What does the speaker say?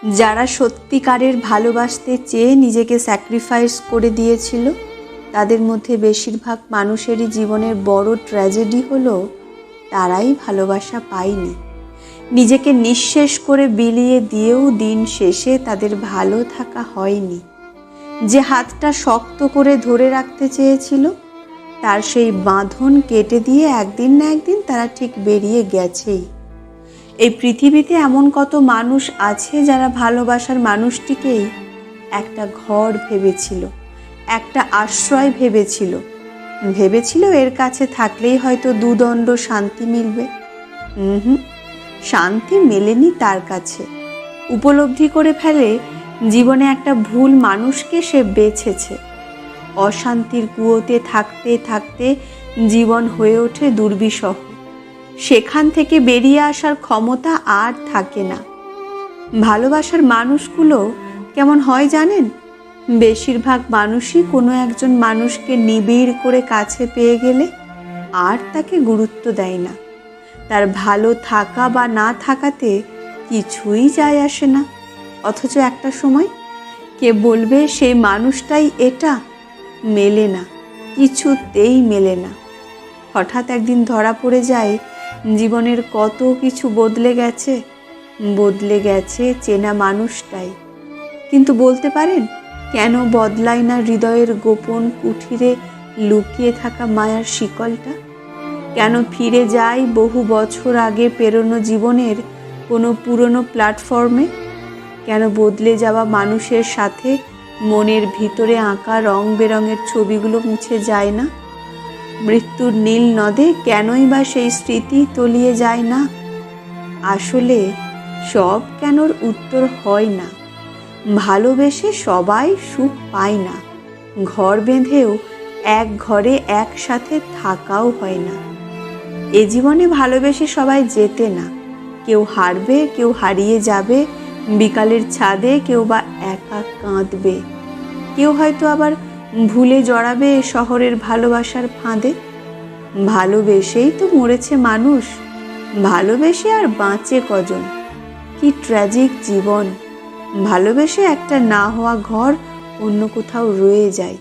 যারা সত্যিকারের ভালোবাসতে চেয়ে নিজেকে স্যাক্রিফাইস করে দিয়েছিল, তাদের মধ্যে বেশিরভাগ মানুষেরই জীবনের বড় ট্র্যাজেডি হলো তারাই ভালোবাসা পায়নি। নিজেকে নিঃশেষ করে বিলিয়ে দিয়েও দিন শেষে তাদের ভালো থাকা হয়নি। যে হাতটা শক্ত করে ধরে রাখতে চেয়েছিল, তার সেই বাঁধন কেটে দিয়ে একদিন না একদিন তারা ঠিক বেরিয়ে গেছেই। এই পৃথিবীতে এমন কত মানুষ আছে যারা ভালোবাসার মানুষটিকেই একটা ঘর ভেবেছিল, একটা আশ্রয় ভেবেছিল এর কাছে থাকলেই হয়তো দুদণ্ড শান্তি মিলবে। শান্তি মেলেনি তার কাছে। উপলব্ধি করে ফেলে জীবনে একটা ভুল মানুষকে সে বেছেছে। অশান্তির কুয়োতে থাকতে থাকতে জীবন হয়ে ওঠে দুর্বিষহ। সেখান থেকে বেরিয়ে আসার ক্ষমতা আর থাকে না। ভালোবাসার মানুষগুলো কেমন হয় জানেন? বেশিরভাগ মানুষই কোনো একজন মানুষকে নিবিড় করে কাছে পেয়ে গেলে আর তাকে গুরুত্ব দেয় না। তার ভালো থাকা বা না থাকাতে কিছুই যায় আসে না। অথচ একটা সময় কে বলবে সেই মানুষটাই এটা? মেলে না, কিছুতেই মেলে না। হঠাৎ একদিন ধরা পড়ে যায় জীবনের কত কিছু বদলে গেছে চেনা মানুষটাই। কিন্তু বলতে পারেন কেন বদলায় না হৃদয়ের গোপন কুঠিরে লুকিয়ে থাকা মায়ার শিকলটা? কেন ফিরে যায় বহু বছর আগে পেরোনো জীবনের কোনো পুরনো প্ল্যাটফর্মে? কেন বদলে যাওয়া মানুষের সাথে মনের ভিতরে আঁকা রং বেরঙের ছবিগুলো মুছে যায় না? মৃত্যুর নীল নদে কেনই বা সেই স্মৃতি তলিয়ে যায় না? আসলে সব কেনর উত্তর হয় না। ভালোবেসে সবাই সুখ পায় না। ঘর বেঁধেও এক ঘরে একসাথে থাকাও হয় না। এ জীবনে ভালোবেসে সবাই জেতে না। কেউ হারবে, কেউ হারিয়ে যাবে বিকালের ছাদে, কেউ বা একা কাঁদবে, কেউ হয়তো আবার ভুলে জড়াবে শহরের ভালোবাসার ফাঁদে। ভালোবেসেই তো মরেছে মানুষ, ভালোবেসে আর বাঁচে কজন? কি ট্র্যাজিক জীবন! ভালোবেসে একটা না হওয়া ঘর অন্য কোথাও রয়ে যায়।